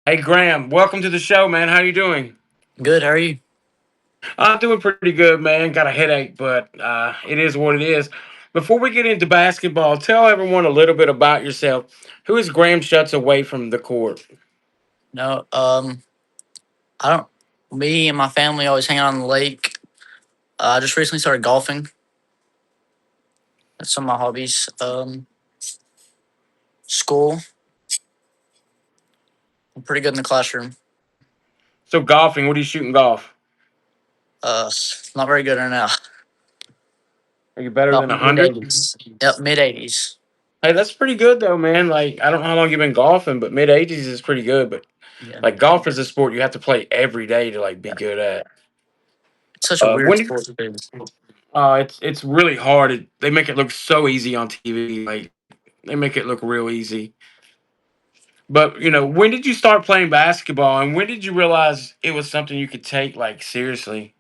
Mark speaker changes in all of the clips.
Speaker 1: Hey Graham, welcome to the show, man. How you doing?
Speaker 2: Good. How are you?
Speaker 1: I'm doing pretty good, man. Got a headache, but it is what it is. Before we get into basketball, tell everyone a little bit about yourself. Who is Graham Shuts away from the court?
Speaker 2: No. I don't. Me and my family always hang out on the lake. I just recently started golfing. That's some of my hobbies. School. I'm pretty good in the classroom.
Speaker 1: So golfing. What are you shooting golf?
Speaker 2: Uh, Not very good right now.
Speaker 1: Are you better
Speaker 2: About
Speaker 1: than
Speaker 2: mid
Speaker 1: 100?
Speaker 2: eighties. Yep, mid eighties.
Speaker 1: Hey, that's pretty good though, man. Like I don't know how long you've been golfing, but mid 80s is pretty good. But
Speaker 2: Yeah.
Speaker 1: like golf is a sport you have to play every day to like be
Speaker 2: Yeah.
Speaker 1: good at.
Speaker 2: It's such a weird
Speaker 1: When you,
Speaker 2: sport to do.
Speaker 1: it's really hard. They make it look so easy on TV. Like they make it look real easy. But when did you start playing basketball, and when did you realize it was something you could take like seriously?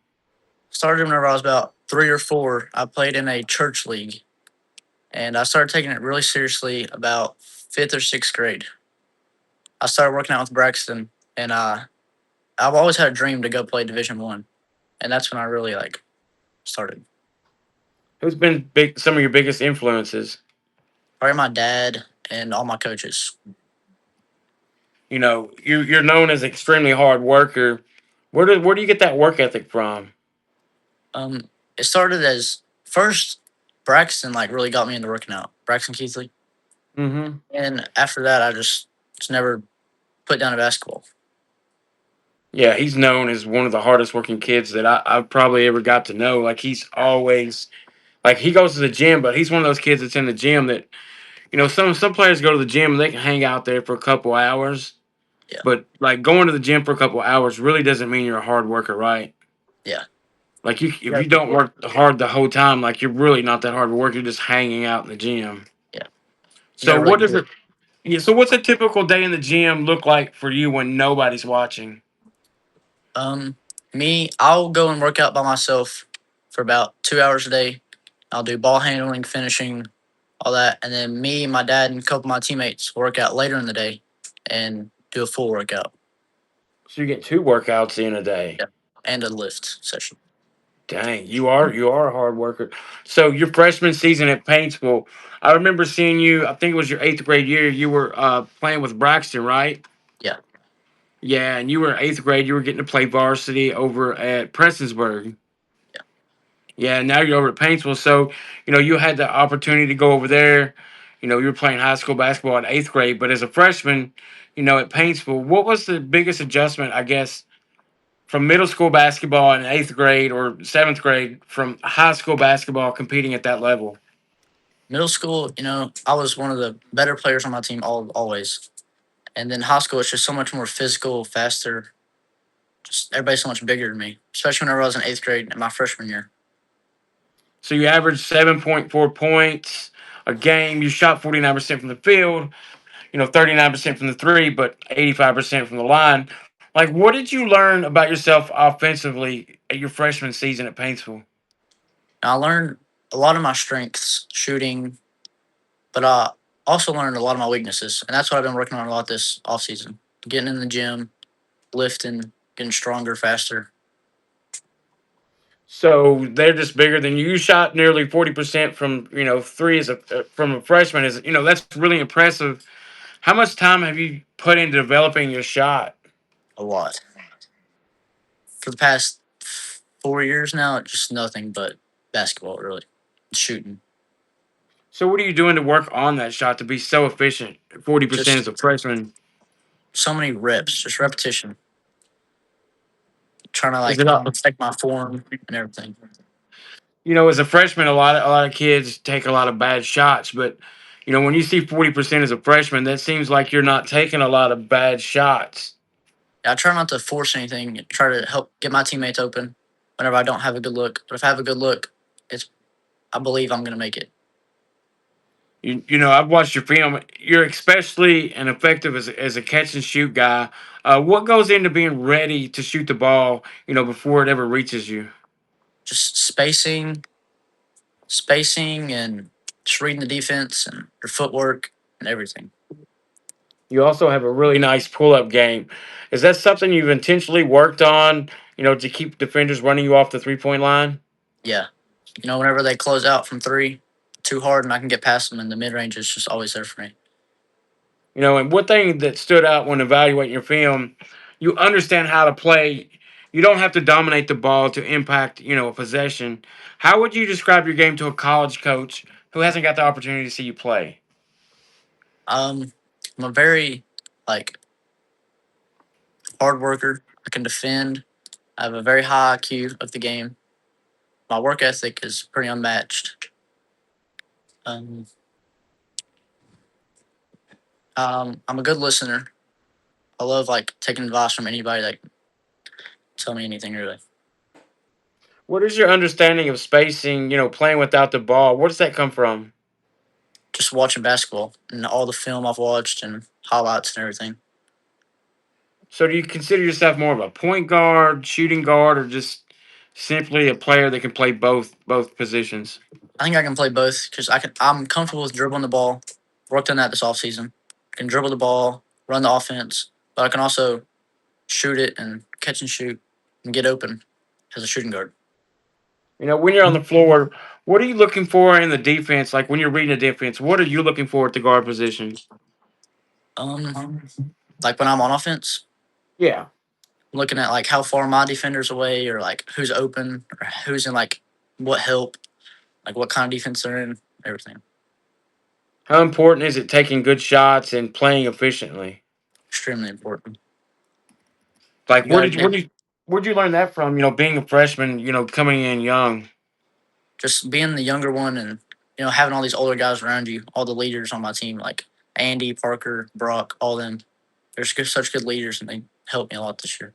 Speaker 2: Started whenever I was about 3 or 4. I played in a church league, and I started taking it really seriously about fifth or sixth grade. I started working out with Braxton, and I've always had a dream to go play Division 1, and that's when I really started.
Speaker 1: Who's been big some of your biggest influences?
Speaker 2: Probably my dad and all my coaches.
Speaker 1: You're known as an extremely hard worker. Where do you get that work ethic from?
Speaker 2: Um, it started as first Braxton really got me into working out. Braxton Keithley,
Speaker 1: Hmm.
Speaker 2: and after that, I just never put down a basketball.
Speaker 1: Yeah, he's known as one of the hardest working kids that I've probably ever got to know. Like he's always like he goes to the gym, but he's one of those kids that's in the gym that some players go to the gym and they can hang out there for a couple hours.
Speaker 2: Yeah,
Speaker 1: But like going to the gym for a couple hours really doesn't mean you're a hard worker, right?
Speaker 2: yeah,
Speaker 1: Like
Speaker 2: you
Speaker 1: if you
Speaker 2: gotta keep
Speaker 1: don't
Speaker 2: working.
Speaker 1: work hard the whole time, like you're really not that hard of work. You're just hanging out in the gym.
Speaker 2: Yeah, you
Speaker 1: So
Speaker 2: gotta really
Speaker 1: what
Speaker 2: do
Speaker 1: does
Speaker 2: it.
Speaker 1: it? Yeah. So what's a typical day in the gym look like for you when nobody's watching?
Speaker 2: Um, I'll go and work out by myself for about 2 hours a day. I'll do ball handling, finishing, all that, and then me, my dad, and a couple of my teammates work out later in the day and do a full workout.
Speaker 1: So you get two workouts in a day.
Speaker 2: Yeah, and a lift session.
Speaker 1: Dang, you are a hard worker. So your freshman season at Paintsville, I remember seeing you. I think it was your eighth grade year. You were playing with Braxton, right?
Speaker 2: Yeah,
Speaker 1: Yeah, and you were in eighth grade. You were getting to play varsity over at Prestonsburg.
Speaker 2: yeah.
Speaker 1: Yeah, now you're over at Paintsville. So, you had the opportunity to go over there. You were playing high school basketball in eighth grade, but as a freshman, at Paintsville, what was the biggest adjustment, I guess, from middle school basketball in eighth grade or seventh grade from high school basketball competing at that level?
Speaker 2: Middle school, I was one of the better players on my team always. And then high school, it's just so much more physical, faster. Just everybody's so much bigger than me, especially whenever I was in eighth grade in my freshman year.
Speaker 1: So you averaged 7.4 points a game. You shot 49% from the field, 39% from the three, but 85% from the line. Like, what did you learn about yourself offensively at your freshman season at Paintsville?
Speaker 2: I learned a lot of my strengths, shooting, but I also learned a lot of my weaknesses. And that's what I've been working on a lot this off season. Getting in the gym, lifting, getting stronger, faster.
Speaker 1: So they're just bigger than you. You shot nearly 40% from three as from a freshman. Is that's really impressive. How much time have you put into developing your shot?
Speaker 2: A lot. For the past 4 years now, just nothing but basketball, really. Shooting.
Speaker 1: So what are you doing to work on that shot to be so efficient? 40% as
Speaker 2: Just
Speaker 1: a freshman.
Speaker 2: so many reps, just repetition. Trying to
Speaker 1: Is it all?
Speaker 2: perfect my form and everything.
Speaker 1: As a freshman, a lot of kids take a lot of bad shots, but when you see 40% as a freshman, that seems like you're not taking a lot of bad shots.
Speaker 2: I try not to force anything. Try to help get my teammates open whenever I don't have a good look. But if I have a good look, it's I believe I'm gonna make it.
Speaker 1: I've watched your film. You're especially and effective as a catch and shoot guy. What goes into being ready to shoot the ball? Before it ever reaches you.
Speaker 2: Just spacing, and just reading the defense and your footwork and everything.
Speaker 1: You also have a really nice pull up game. Is that something you've intentionally worked on, to keep defenders running you off the 3 point line?
Speaker 2: Yeah, whenever they close out from three too hard and I can get past them in the mid range, it's just always there for me.
Speaker 1: And one thing that stood out when evaluating your film, you understand how to play. You don't have to dominate the ball to impact, a possession. How would you describe your game to a college coach who hasn't got the opportunity to see you play?
Speaker 2: Um, I'm a very like hard worker. I can defend. I have a very high IQ of the game. My work ethic is pretty unmatched. Um, I'm a good listener. I love like taking advice from anybody that tell me anything really.
Speaker 1: What is your understanding of spacing, playing without the ball? Where does that come from?
Speaker 2: Just watching basketball and all the film I've watched and highlights and everything.
Speaker 1: So do you consider yourself more of a point guard, shooting guard, or just simply a player that can play both positions?
Speaker 2: I think I can play both because I'm comfortable with dribbling the ball. Worked on that this offseason. I can dribble the ball, run the offense, but I can also shoot it and catch and shoot and get open as a shooting guard.
Speaker 1: When you're on the floor, what are you looking for in the defense? Like when you're reading a defense, what are you looking for at the guard position?
Speaker 2: Um, like when I'm on offense,
Speaker 1: Yeah.
Speaker 2: I'm looking at like how far my defender's away or like who's open or who's in like what help, like what kind of defense they're in, everything.
Speaker 1: How important is it taking good shots and playing efficiently?
Speaker 2: Extremely important.
Speaker 1: Like
Speaker 2: You got to get
Speaker 1: where'd you learn that from? Being a freshman, coming in young.
Speaker 2: just being the younger one and having all these older guys around you, all the leaders on my team, like Andy, Parker, Brock, all them. They're such good leaders and they helped me a lot this year.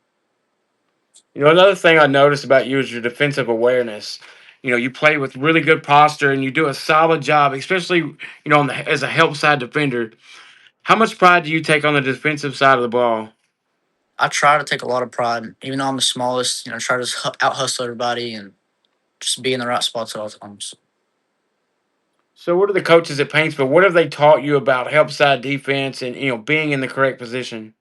Speaker 1: Another thing I noticed about you is your defensive awareness. You play with really good posture and you do a solid job, especially, as a help side defender. How much pride do you take on the defensive side of the ball?
Speaker 2: I try to take a lot of pride, even though I'm the smallest. Try to out hustle everybody and just be in the right spots at all times.
Speaker 1: So, what are the coaches at Paintsville? What have they taught you about help side defense and being in the correct position?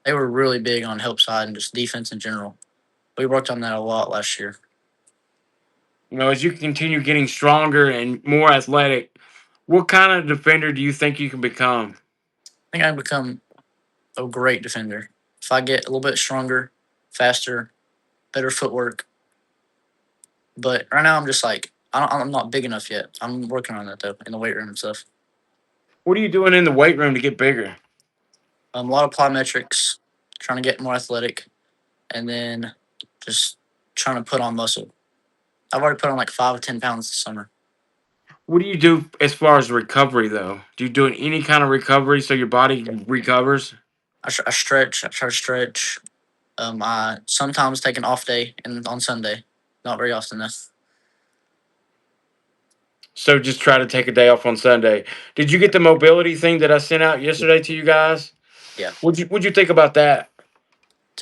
Speaker 2: They were really big on help side and just defense in general. We worked on that a lot last year.
Speaker 1: As you continue getting stronger and more athletic, what kind of defender do you think you can become?
Speaker 2: I think I become a great defender if I get a little bit stronger, faster, better footwork. But right now I'm just like I'm not big enough yet. I'm working on that though in the weight room and stuff.
Speaker 1: What are you doing in the weight room to get bigger?
Speaker 2: A lot of plyometrics, trying to get more athletic, and then just trying to put on muscle. I've already put on like 5 or 10 pounds this summer.
Speaker 1: What do you do as far as recovery, though? Do you do any kind of recovery so your body recovers?
Speaker 2: I stretch. I try to stretch. I sometimes take an off day and on Sunday. Not very often though.
Speaker 1: So just try to take a day off on Sunday. Did you get the mobility thing that I sent out yesterday to you guys?
Speaker 2: Yeah,
Speaker 1: What'd you think about that?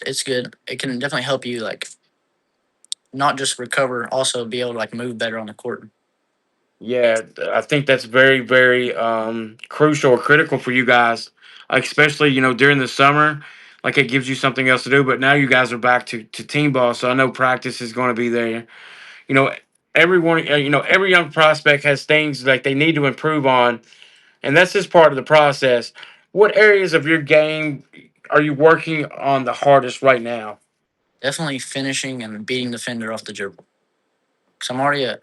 Speaker 2: it's good. It can definitely help you like not just recover, also be able to like move better on the court.
Speaker 1: Yeah, I think that's very, very crucial or critical for you guys, especially during the summer. Like it gives you something else to do. But now you guys are back to team ball, so I know practice is going to be there. You know, everyone, every young prospect has things like they need to improve on, and that's just part of the process. What areas of your game are you working on the hardest right now?
Speaker 2: Definitely finishing and beating the fender off the dribble. Cause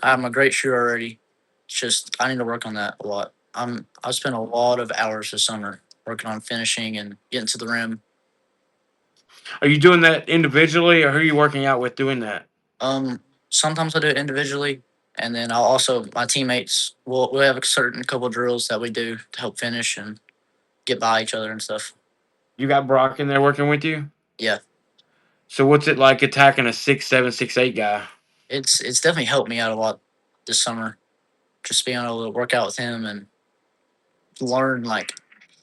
Speaker 2: I'm a great shooter already. It's just I need to work on that a lot. I've spent a lot of hours this summer working on finishing and getting to the rim.
Speaker 1: Are you doing that individually, or who are you working out with doing that?
Speaker 2: Sometimes I do it individually, and then I'll also my teammates. We'll have a certain couple of drills that we do to help finish and get by each other and stuff.
Speaker 1: You got Brock in there working with you.
Speaker 2: Yeah,
Speaker 1: So what's it like attacking a 6'7", 6'8" guy?
Speaker 2: it's definitely helped me out a lot this summer. Just being able to work out with him and learn like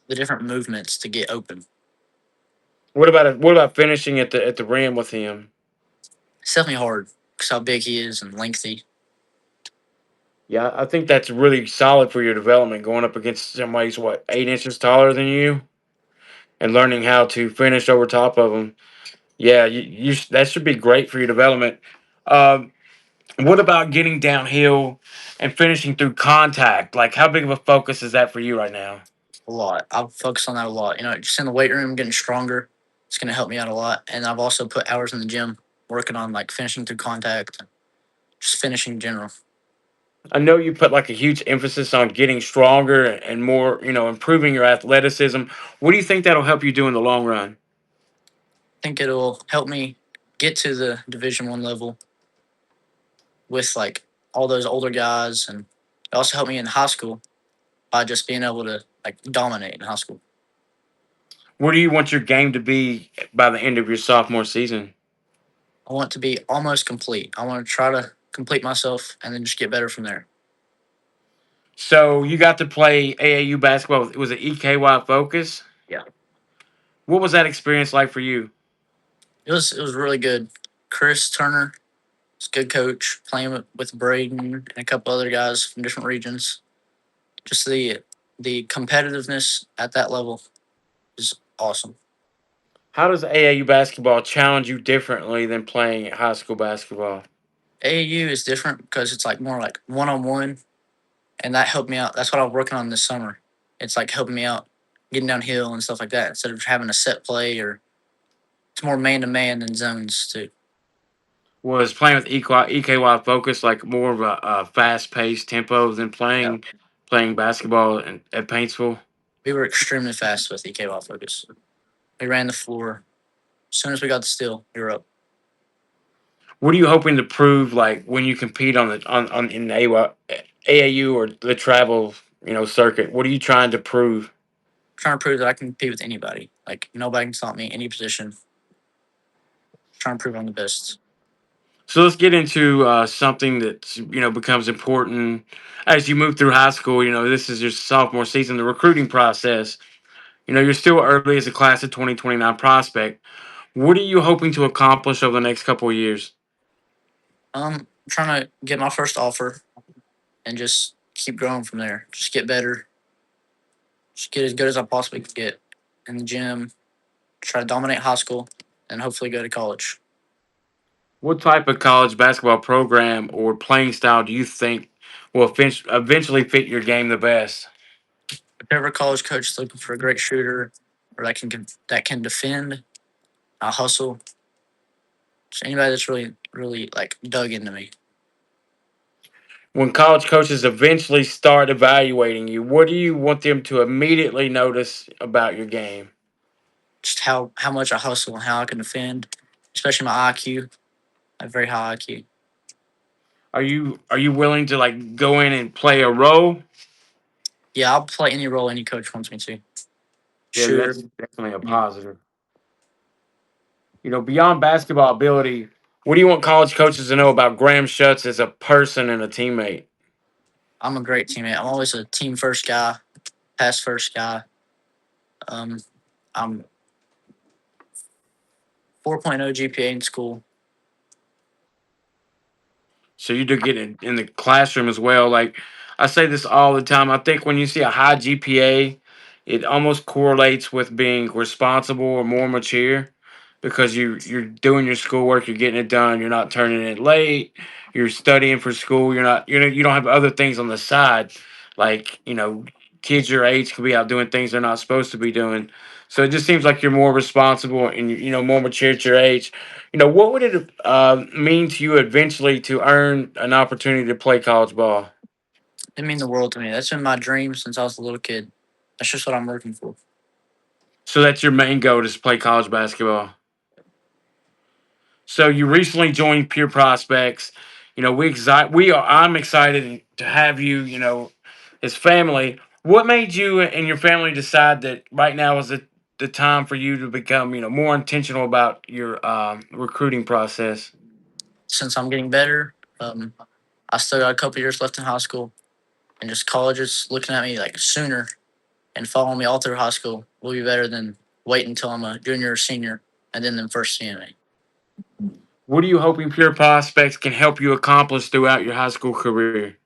Speaker 2: the different movements to get open.
Speaker 1: What about finishing at the rim with him?
Speaker 2: It's definitely hard because how big he is and lengthy.
Speaker 1: Yeah, I think that's really solid for your development going up against somebody who's what 8 inches taller than you. and learning how to finish over top of them. Yeah, that should be great for your development. Um, what about getting downhill and finishing through contact? Like, how big of a focus is that for you right now?
Speaker 2: A lot. I've focused on that a lot. You know, just in the weight room, getting stronger. It's going to help me out a lot. And I've also put hours in the gym working on like finishing through contact, just finishing in general.
Speaker 1: I know you put like a huge emphasis on getting stronger and more, improving your athleticism. What do you think that'll help you do in the long run?
Speaker 2: I think it'll help me get to the Division 1 level with like all those older guys, and it also helped me in high school by just being able to like dominate in high school.
Speaker 1: Where do you want your game to be by the end of your sophomore season?
Speaker 2: I want to be almost complete. I want to try to complete myself and then just get better from there.
Speaker 1: So you got to play AAU basketball. It was an EKY focus.
Speaker 2: Yeah.
Speaker 1: What was that experience like for you?
Speaker 2: It was really good. Chris Turner is a good coach, playing with Braden and a couple other guys from different regions. Just the competitiveness at that level is awesome.
Speaker 1: How does AAU basketball challenge you differently than playing high school basketball?
Speaker 2: AAU is different because it's like more like one on one, and that helped me out. That's what I'm working on this summer. It's like helping me out getting downhill and stuff like that instead of having a set play, or it's more man to man than zones too.
Speaker 1: Was playing with EKY focus like more of a fast paced tempo than
Speaker 2: Yeah.
Speaker 1: playing basketball at Paintsville?
Speaker 2: We were extremely fast with EKY focus. We ran the floor. As soon as we got the steal, we were up.
Speaker 1: What are you hoping to prove like when you compete on in AAU or the travel circuit? What are you trying to prove?
Speaker 2: Trying to prove that I can compete with anybody. Like nobody can stop me any position. Trying to prove I'm the best.
Speaker 1: So let's get into something that becomes important as you move through high school. This is your sophomore season, the recruiting process. You're still early as a class of 2029 prospect. What are you hoping to accomplish over the next couple of years?
Speaker 2: Trying to get my first offer and just keep growing from there. Just get better. Just get as good as I possibly can get in the gym. Try to dominate high school and hopefully go to college.
Speaker 1: What type of college basketball program or playing style do you think will eventually fit your game the best?
Speaker 2: Whichever college coach is looking for a great shooter or that can defend, I hustle. Just anybody that's really like dug into me.
Speaker 1: When college coaches eventually start evaluating you, what do you want them to immediately notice about your game?
Speaker 2: Just how much I hustle and how I can defend, especially my IQ. I have very high IQ.
Speaker 1: Are you willing to like go in and play a role?
Speaker 2: Yeah, I'll play any role any coach wants me to.
Speaker 1: Yeah,
Speaker 2: Shooter.
Speaker 1: that's definitely a positive. Beyond basketball ability, what do you want college coaches to know about Graham Schutz as a person and a teammate?
Speaker 2: I'm a great teammate. I'm always a team first guy, pass first guy. Um, I'm 4.0 GPA in school.
Speaker 1: So you do get it in the classroom as well. Like I say this all the time. I think when you see a high GPA, it almost correlates with being responsible or more mature because you're doing your schoolwork, you're getting it done, you're not turning it late, you're studying for school, you don't have other things on the side. Like, kids your age could be out doing things they're not supposed to be doing. So it just seems like you're more responsible and more mature at your age. What would it mean to you eventually to earn an opportunity to play college ball?
Speaker 2: It mean the world to me. That's been my dream since I was a little kid. That's just what I'm working for.
Speaker 1: So that's your main goal is to play college basketball. So you recently joined Pure Prospects. I'm excited to have you. As family. What made you and your family decide that right now is the time for you to become more intentional about your recruiting process?
Speaker 2: Since I'm getting better, I still got a couple years left in high school, and just colleges looking at me like sooner and following me all through high school will be better than waiting until I'm a junior or senior and then them first seeing me.
Speaker 1: What are you hoping Pure Prospects can help you accomplish throughout your high school career?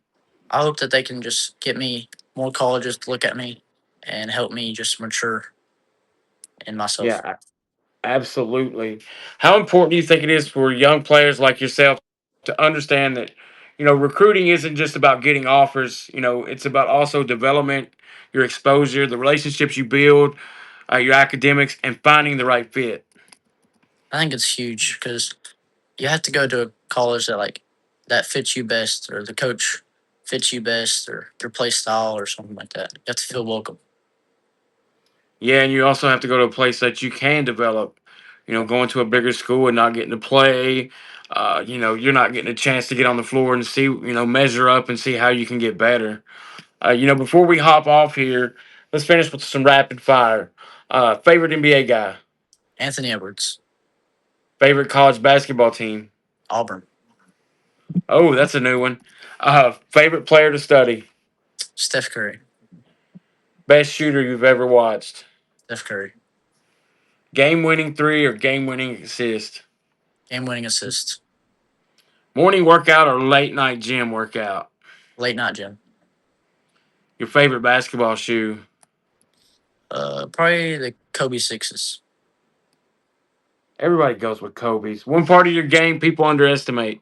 Speaker 2: I hope that they can just get me more colleges to look at me and help me just mature in myself.
Speaker 1: Yeah, absolutely. How important do you think it is for young players like yourself to understand that, recruiting isn't just about getting offers, it's about also development, your exposure, the relationships you build, your academics, and finding the right fit?
Speaker 2: I think it's huge because you have to go to a college that fits you best, or the coach fits you best, or your play style, or something like that. You have to feel welcome.
Speaker 1: Yeah, and you also have to go to a place that you can develop. Going to a bigger school and not getting to play. You're not getting a chance to get on the floor and see, measure up and see how you can get better. Before we hop off here, let's finish with some rapid fire. Favorite NBA guy,
Speaker 2: Anthony Edwards,
Speaker 1: favorite college basketball team.
Speaker 2: Auburn,
Speaker 1: Oh, that's a new one. Favorite player to study,
Speaker 2: Steph Curry,
Speaker 1: best shooter you've ever watched,
Speaker 2: Steph Curry,
Speaker 1: game winning three or game winning assist,
Speaker 2: game winning assist,
Speaker 1: morning workout or late night gym workout,
Speaker 2: late night gym.
Speaker 1: your favorite basketball shoe.
Speaker 2: Probably the Kobe sixes.
Speaker 1: Everybody goes with Kobe's. One part of your game people underestimate.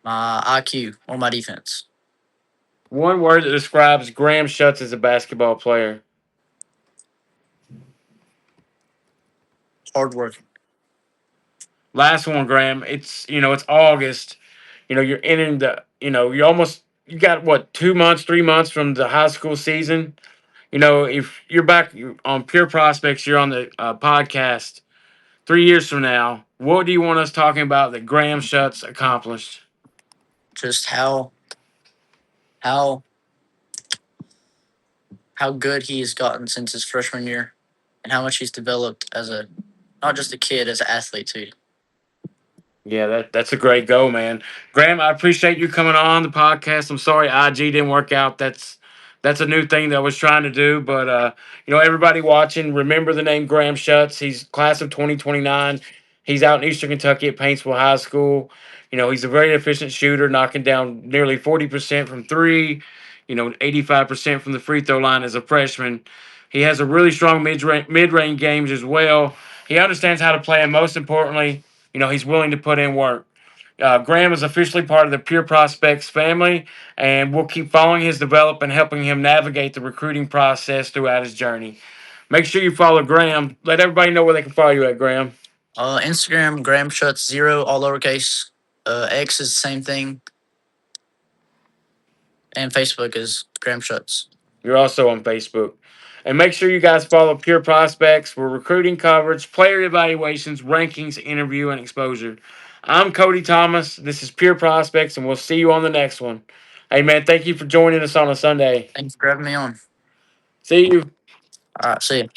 Speaker 2: My IQ or my defense.
Speaker 1: One word that describes Graham Schutz as a basketball player.
Speaker 2: Hard working.
Speaker 1: Last one, Graham. It's August. You're entering you got what, 2 months, 3 months from the high school season. If you're back on Pure Prospects, you're on the podcast 3 years from now. What do you want us talking about that Graham Schutz accomplished?
Speaker 2: Just how how good he's gotten since his freshman year, and how much he's developed as a not just a kid, as an athlete too.
Speaker 1: Yeah, that's a great go, man. Graham, I appreciate you coming on the podcast. I'm sorry IG didn't work out. That's a new thing that I was trying to do. But everybody watching, remember the name Graham Schutz. He's class of 2029. He's out in Eastern Kentucky at Paintsville High School. He's a very efficient shooter, knocking down nearly 40% from three, 85% from the free throw line as a freshman. He has a really strong mid range games as well. He understands how to play, and most importantly, he's willing to put in work. Graham is officially part of the Pure Prospects family, and we'll keep following his development, helping him navigate the recruiting process throughout his journey. Make sure you follow Graham. Let everybody know where they can follow you at, Graham.
Speaker 2: Instagram Graham Schutz 0 all lowercase. X is the same thing, and Facebook is Graham Schutz.
Speaker 1: You're also on Facebook. And make sure you guys follow Pure Prospects for recruiting coverage, player evaluations, rankings, interview, and exposure. I'm Cody Thomas. This is Pure Prospects, and we'll see you on the next one. Hey, man, thank you for joining us on a Sunday.
Speaker 2: Thanks for having me on.
Speaker 1: See you.
Speaker 2: All right, see you.